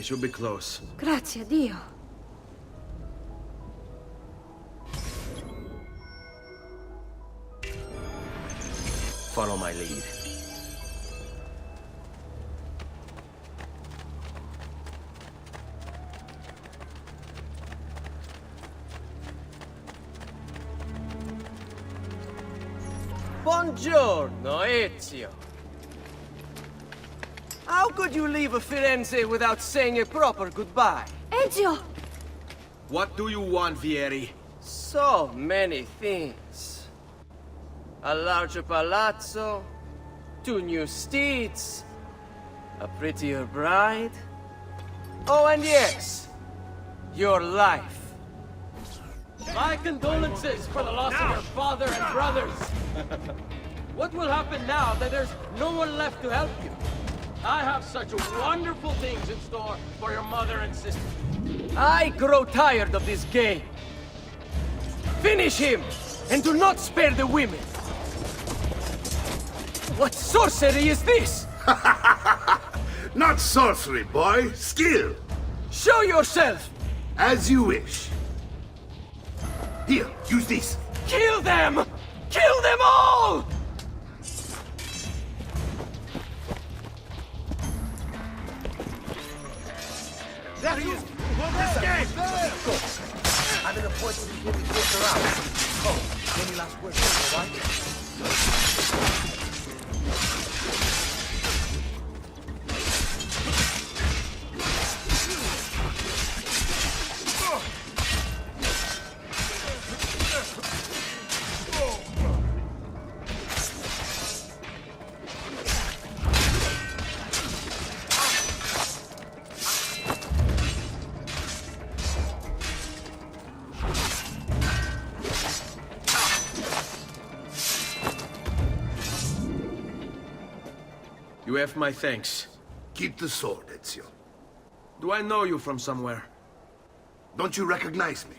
We should be close. Grazie a Dio. Follow my lead. Buongiorno, Ezio. How could you leave a Firenze without saying a proper goodbye? Ezio! What do you want, Vieri? So many things. A larger palazzo, 2 new steeds, a prettier bride. Oh, and yes, your life. My condolences for the loss of your father and brothers. What will happen now that there's no one left to help you? I have such wonderful things in store for your mother and sister. I grow tired of this game. Finish him, and do not spare the women. What sorcery is this? Not sorcery, boy. Skill. Show yourself! As you wish. Here, use this. Kill them! Kill them all! There he is! Escape! Go. I'm in a point where you can get around. Oh, any last words, all right? You have my thanks. Keep the sword, Ezio. Do I know you from somewhere? Don't you recognize me?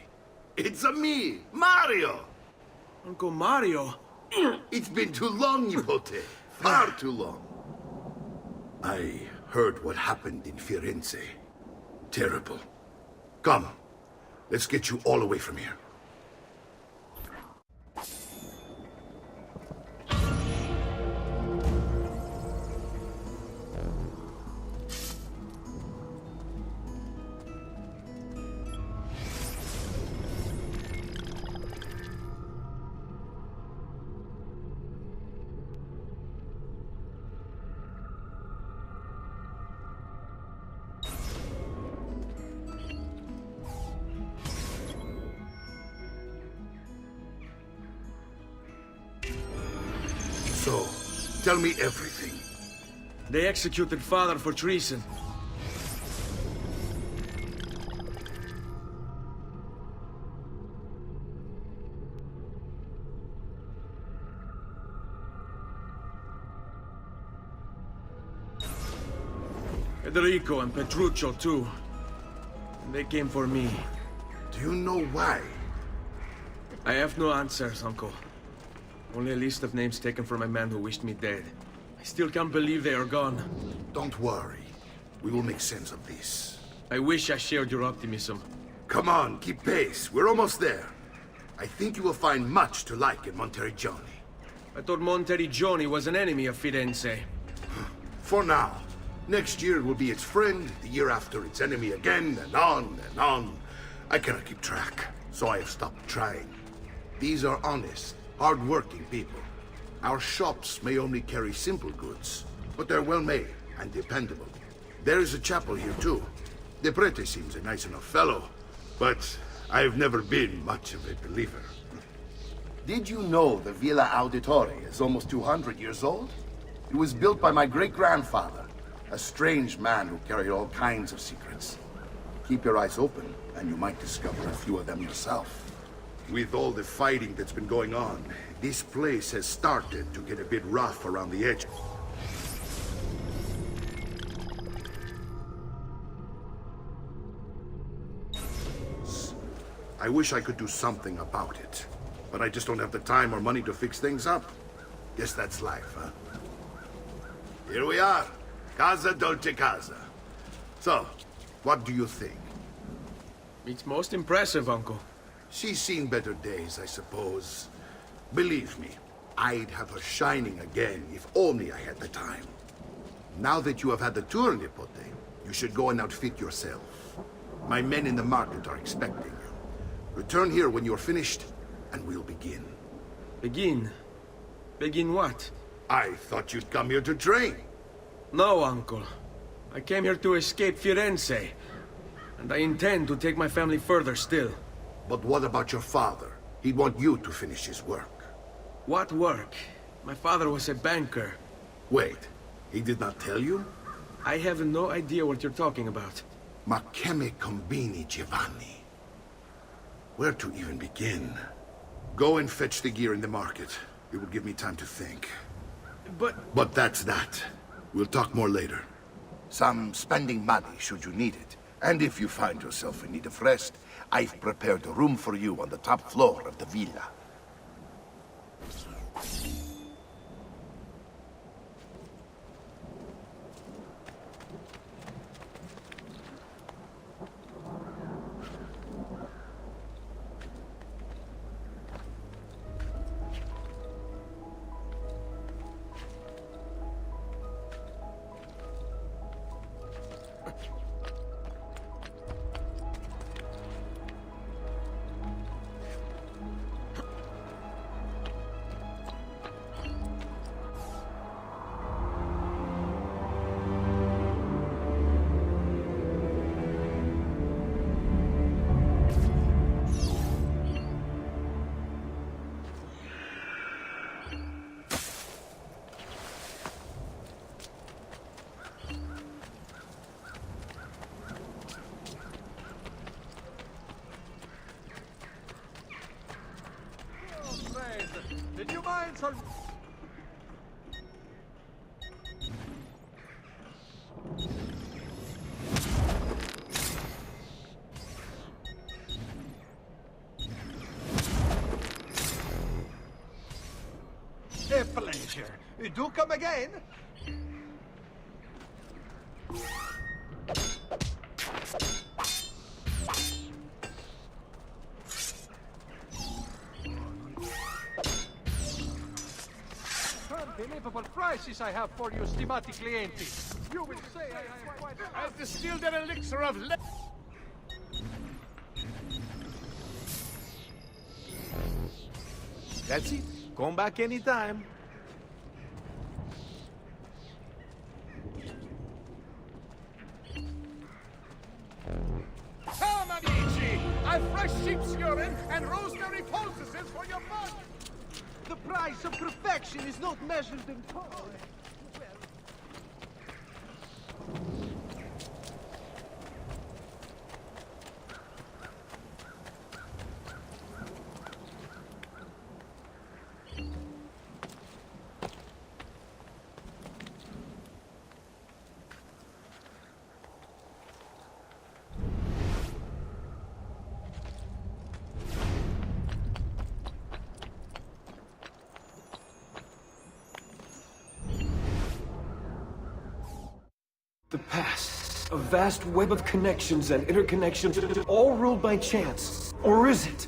It's a me, Mario! Uncle Mario? It's been too long, Nipote. Far too long. I heard what happened in Firenze. Terrible. Come, let's get you all away from here. So, tell me everything. They executed father for treason. Federico and Petruccio too. And they came for me. Do you know why? I have no answers, Uncle. Only a list of names taken from a man who wished me dead. I still can't believe they are gone. Don't worry. We will make sense of this. I wish I shared your optimism. Come on, keep pace. We're almost there. I think you will find much to like in Monteriggioni. I thought Monteriggioni was an enemy of Firenze. For now. Next year it will be its friend, the year after its enemy again, and on and on. I cannot keep track, so I have stopped trying. These are honest, hard-working people. Our shops may only carry simple goods, but they're well-made and dependable. There is a chapel here, too. The prete seems a nice enough fellow, but I've never been much of a believer. Did you know the Villa Auditore is almost 200 years old? It was built by my great-grandfather, a strange man who carried all kinds of secrets. Keep your eyes open, and you might discover a few of them yourself. With all the fighting that's been going on, this place has started to get a bit rough around the edge. I wish I could do something about it, but I just don't have the time or money to fix things up. Guess that's life, huh? Here we are. Casa Dolce Casa. So, What do you think? It's most impressive, Uncle. She's seen better days, I suppose. Believe me, I'd have her shining again if only I had the time. Now that you have had the tour, Nipote, you should go and outfit yourself. My men in the market are expecting you. Return here when you're finished, and we'll begin. Begin? Begin what? I thought you'd come here to train. No, Uncle. I came here to escape Firenze. And I intend to take my family further still. But what about your father? He'd want you to finish his work. What work? My father was a banker. Wait, he did not tell you? I have no idea what you're talking about. Ma che me combini, Giovanni? Where to even begin? Go and fetch the gear in the market. It will give me time to think. But that's that. We'll talk more later. Some spending money should you need it. And if you find yourself in need of rest, I've prepared a room for you on the top floor of the villa. Did you mind some... A pleasure. Do come again. Unbelievable prices I have for you, stimati clienti. You will say I am quite... I've distilled an elixir of That's it. Come back anytime. Come, amici! I've fresh sheep's urine and rosemary poultices for your body. The price of perfection is not measured in toys. The past. A vast web of connections and interconnections, all ruled by chance. Or is it?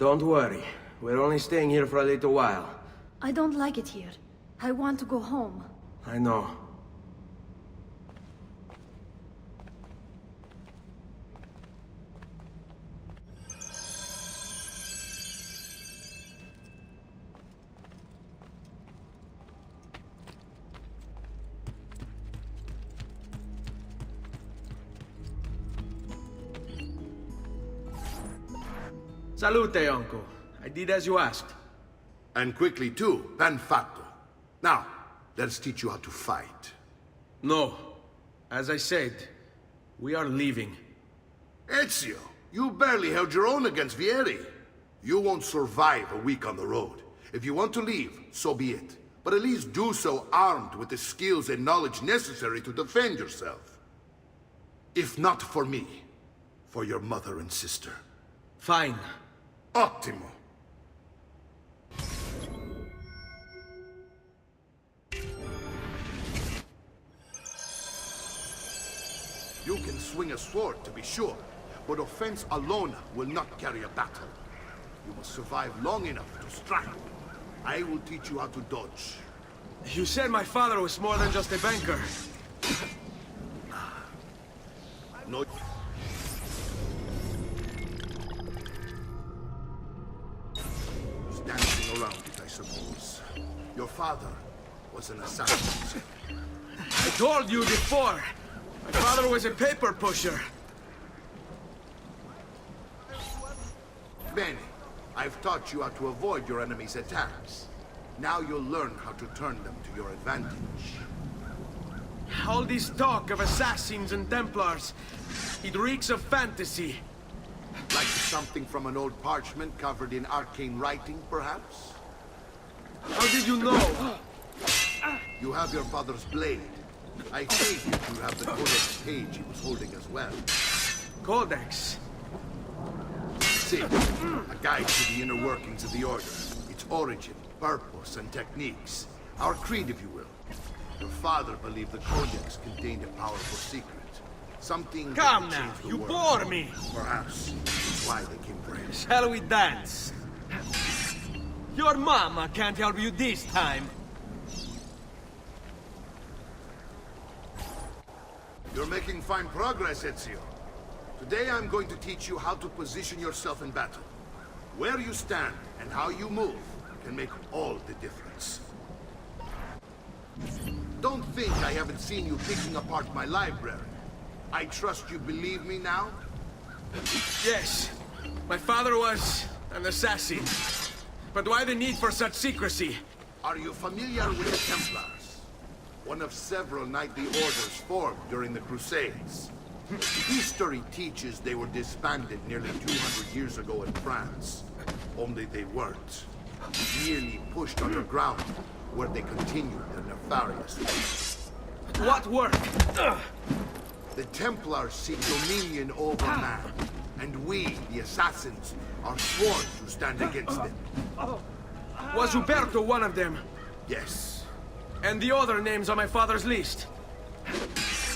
Don't worry. We're only staying here for a little while. I don't like it here. I want to go home. I know. Salute, uncle. I did as you asked. And quickly too, ben fatto. Now, let's teach you how to fight. No. As I said, we are leaving. Ezio, you barely held your own against Vieri. You won't survive a week on the road. If you want to leave, so be it. But at least do so armed with the skills and knowledge necessary to defend yourself. If not for me, for your mother and sister. Fine. Ottimo. You can swing a sword, to be sure, but offense alone will not carry a battle. You must survive long enough to strike. I will teach you how to dodge. You said my father was more than just a banker. No. Dancing around it, I suppose. Your father was an assassin. I told you before. My father was a paper pusher. Bene, I've taught you how to avoid your enemy's attacks. Now you'll learn how to turn them to your advantage. All this talk of assassins and Templars, it reeks of fantasy. Like something from an old parchment covered in arcane writing, perhaps? How did you know? You have your father's blade. I figured you have the codex page he was holding as well. Codex? See, a guide to the inner workings of the Order. Its origin, purpose, and techniques. Our creed, if you will. Your father believed the codex contained a powerful secret. Something that Come would now, change the you world. bore me. Perhaps that's why they came for him. Shall we dance? Your mama can't help you this time. You're making fine progress, Ezio. Today I'm going to teach you how to position yourself in battle. Where you stand and how you move can make all the difference. Don't think I haven't seen you picking apart my library. I trust you believe me now? Yes, my father was an assassin. But why the need for such secrecy? Are you familiar with the Templars? One of several knightly orders formed during the Crusades. History teaches they were disbanded nearly 200 years ago in France. Only they weren't. Merely pushed underground, where they continued their nefarious work. What work? The Templars seek dominion over man, and we, the assassins, are sworn to stand against them. Was Uberto one of them? Yes, And the other names on my father's list?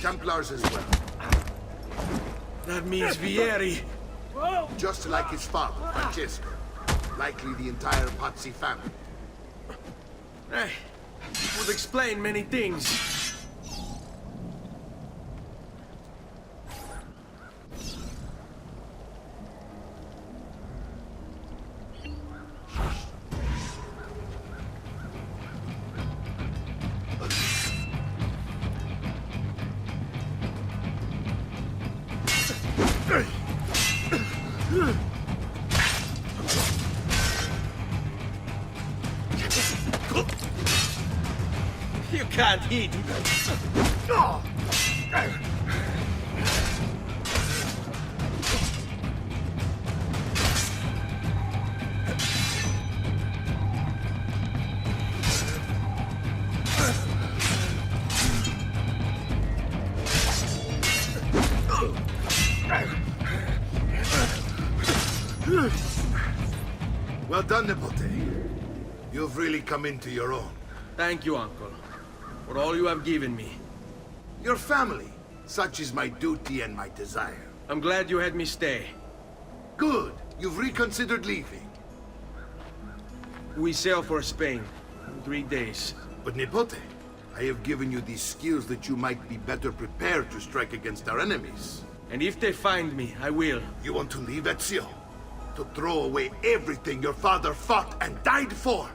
Templars as well. That means Vieri. Just like his father, Francesco. Likely the entire Pazzi family. Hey, would explain many things. You can't hit. Well done, Nipote. You've really come into your own. Thank you, Uncle, for all you have given me. Your family. Such is my duty and my desire. I'm glad you had me stay. Good. You've reconsidered leaving. We sail for Spain in 3 days. But Nipote, I have given you these skills that you might be better prepared to strike against our enemies. And if they find me, I will. You want to leave Ezio? To throw away everything your father fought and died for?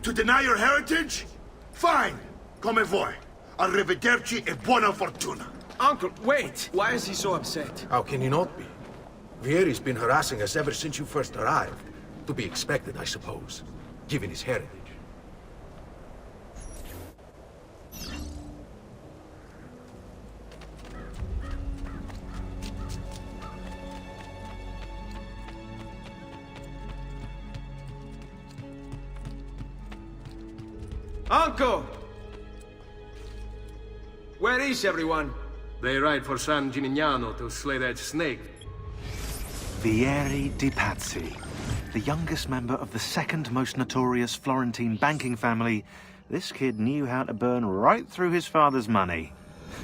To deny your heritage? Fine! Come voi. Arrivederci e buona fortuna. Uncle, wait! Why is he so upset? How can he not be? Vieri's been harassing us ever since you first arrived. To be expected, I suppose, given his heritage. Uncle! Where is everyone? They ride for San Gimignano to slay that snake. Vieri di Pazzi, the youngest member of the second most notorious Florentine banking family, this kid knew how to burn right through his father's money.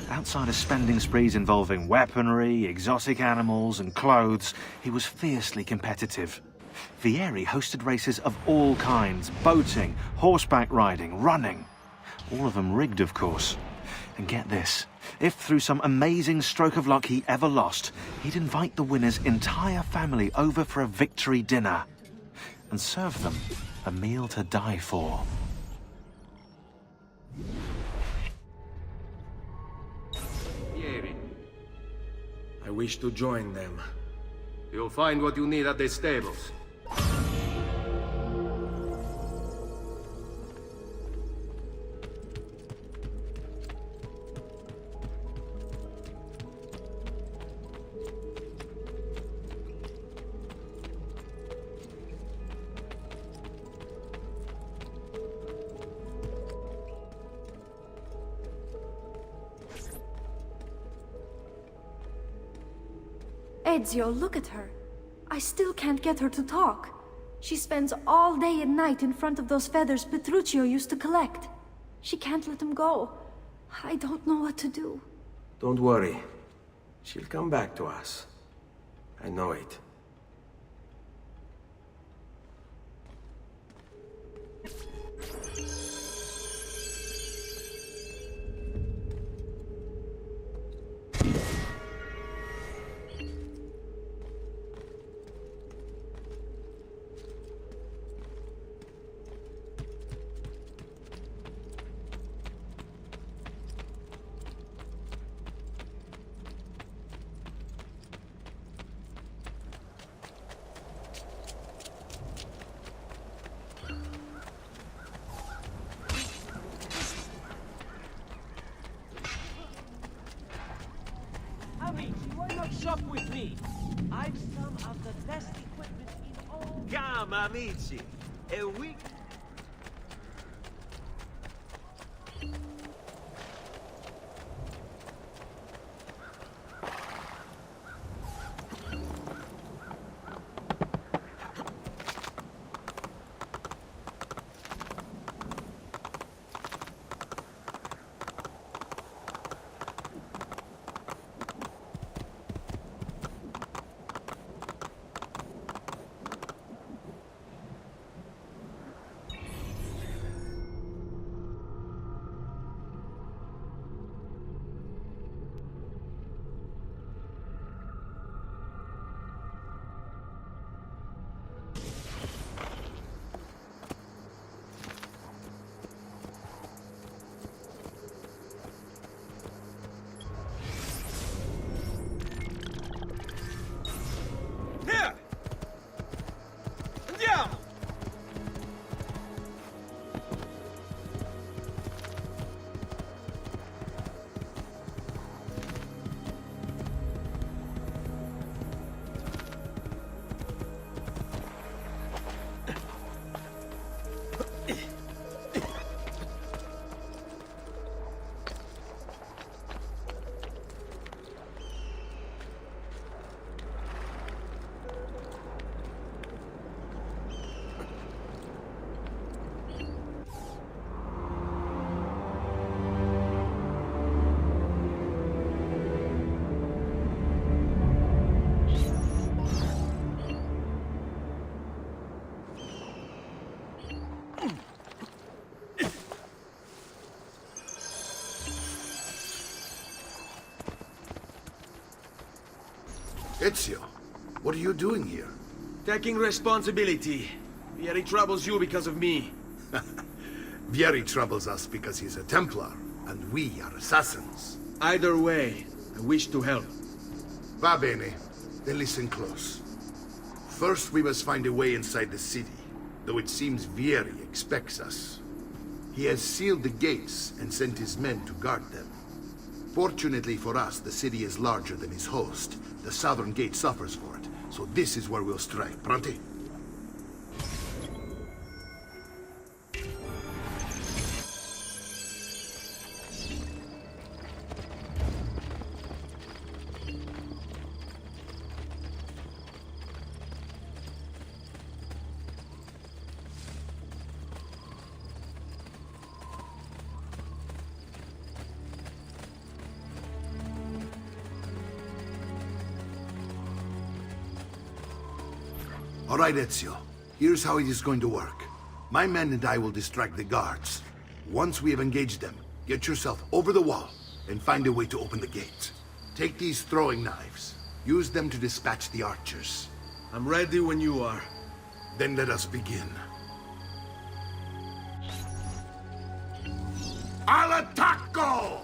Outside of spending sprees involving weaponry, exotic animals, and clothes, he was fiercely competitive. Vieri hosted races of all kinds, boating, horseback riding, running. All of them rigged, of course. And get this, if through some amazing stroke of luck he ever lost, he'd invite the winner's entire family over for a victory dinner and serve them a meal to die for. Vieri, I wish to join them. you'll find what you need at the stables. Ezio, look at her. I still can't get her to talk. She spends all day and night in front of those feathers Petruchio used to collect. She can't let them go. I don't know what to do. Don't worry. She'll come back to us. I know it. Why not shop with me? I've some of the best equipment in all... Come, amici. A week... Ezio, what are you doing here? Taking responsibility. Vieri troubles you because of me. Vieri troubles us because he's a Templar, and we are assassins. Either way, I wish to help. Va bene. Then listen close. First, we must find a way inside the city, though it seems Vieri expects us. He has sealed the gates and sent his men to guard them. Fortunately for us, the city is larger than his host. The southern gate suffers for it, so this is where we'll strike. Pronti? All right, Ezio. Here's how it is going to work. My men and I will distract the guards. Once we have engaged them, get yourself over the wall and find a way to open the gate. Take these throwing knives. Use them to dispatch the archers. I'm ready when you are. Then let us begin. Al attacco!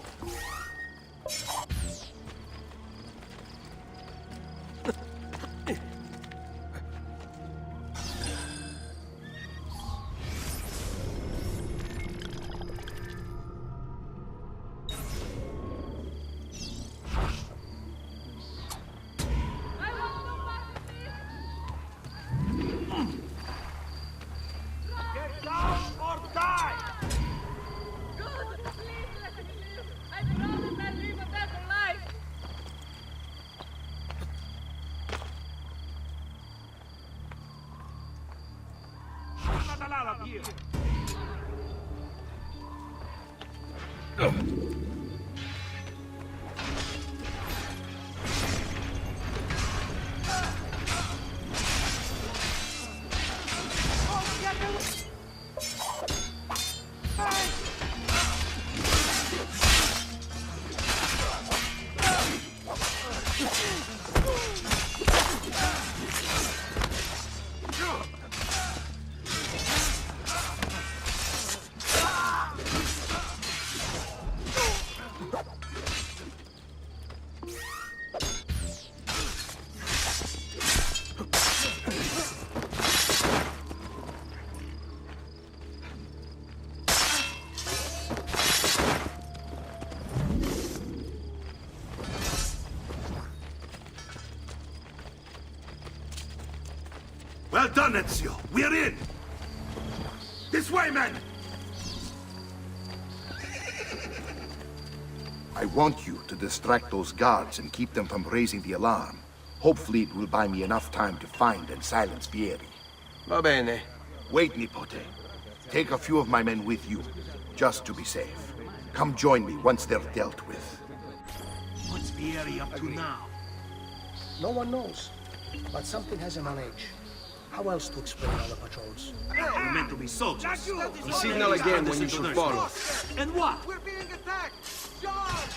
Well done, Ezio. We're in! This way, men! I want you to distract those guards and keep them from raising the alarm. Hopefully it will buy me enough time to find and silence Vieri. Va bene. Wait, Nipote. Take a few of my men with you, just to be safe. Come join me once they're dealt with. What's Vieri up to now? No one knows, but something has him on edge. How else to explain all the patrols? We're meant to be soldiers. The signal again when you should follow. And what? We're being attacked! John!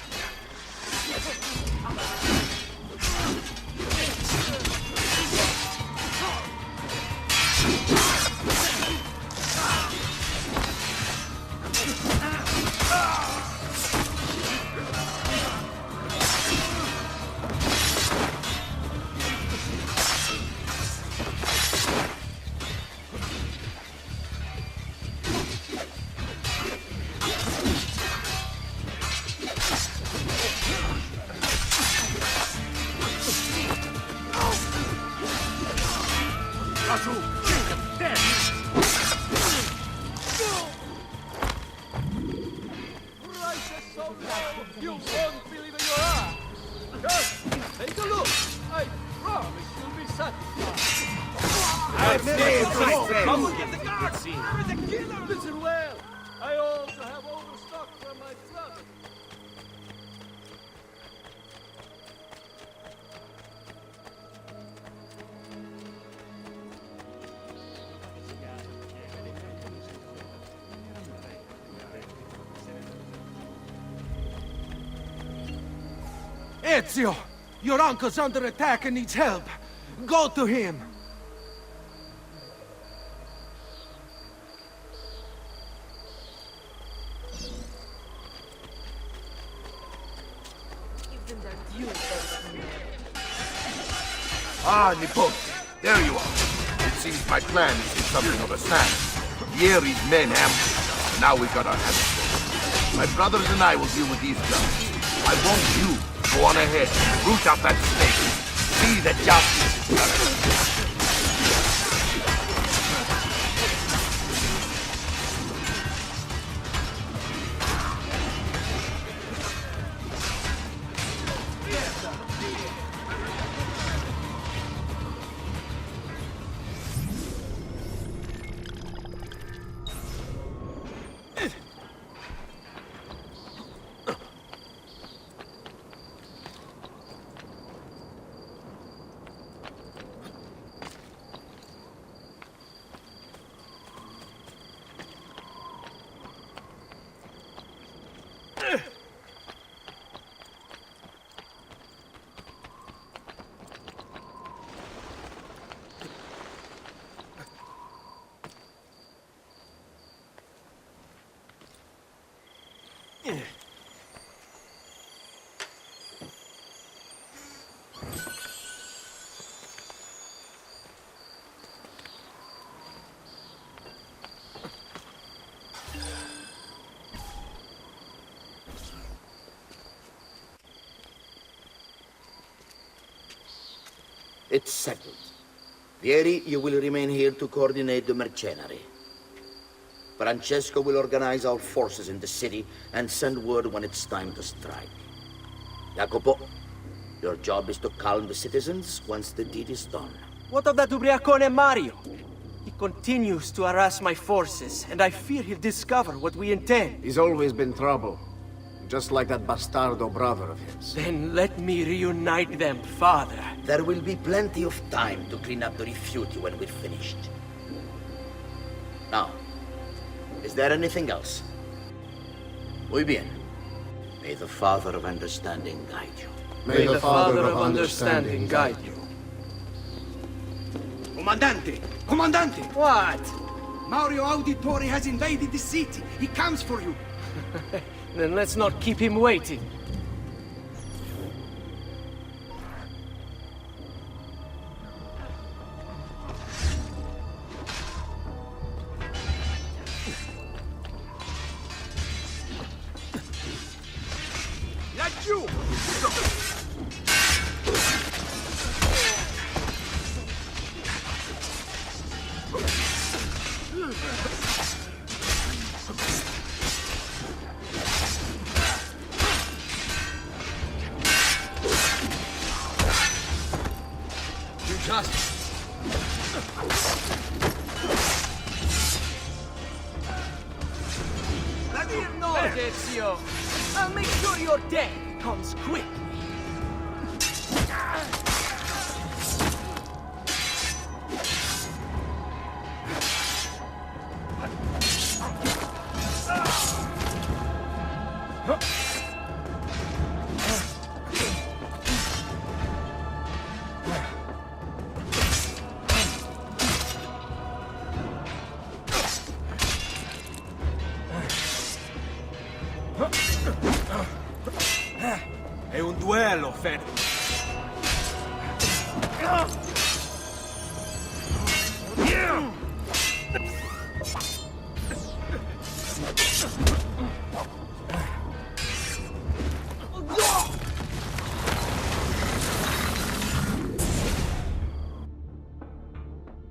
You won't believe in your eyes. Just take a look. I promise you'll be satisfied. Come and get the guards! You're the killer! Listen well. I also have overstock for my brother. Ezio! Your uncle's under attack and needs help. Go to him. Ah, Nipote, there you are. It seems my plan is in something of a snap. Vieri's men ambushed us, now we got our hands full. My brothers and I will deal with these guns. I want you to go on ahead, root out that snake. See that justice is done. It's settled. Vieri, you will remain here to coordinate the mercenary. Francesco will organize our forces in the city and send word when it's time to strike. Jacopo, your job is to calm the citizens once the deed is done. What of that Ubriacone Mario? He continues to harass my forces, and I fear he'll discover what we intend. He's always been trouble. Just like that bastardo brother of his. Then let me reunite them, father. There will be plenty of time to clean up the refuge when we're finished. Now, is there anything else? Muy bien. May the Father of Understanding guide you. May the Father of Understanding guide you. Comandante! Comandante! What? Mario Auditore has invaded the city. He comes for you. Then let's not keep him waiting. Laggiù! No, Ezio. I'll make sure your death comes quickly. È un duello, Fede.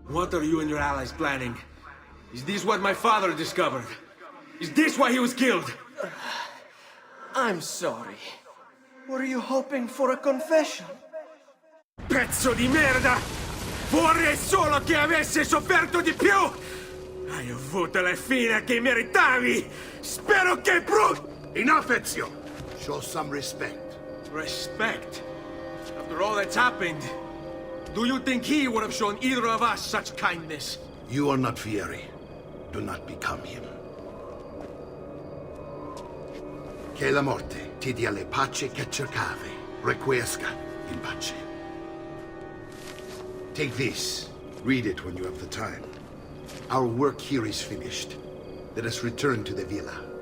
What are you and your allies planning? Is this what my father discovered? Is this why he was killed? I'm sorry. Were you hoping for a confession? Pezzo di merda! Vorrei solo che avesse sofferto di più! Hai avuto la fine che meritavi! Spero che Enough, Ezio! Show some respect. Respect? After all that's happened, do you think he would have shown either of us such kindness? You are not Vieri. Do not become him. Che la morte ti dia le pace che cercavi. Requiescat. in pace. Take this. Read it when you have the time. Our work here is finished. Let us return to the villa.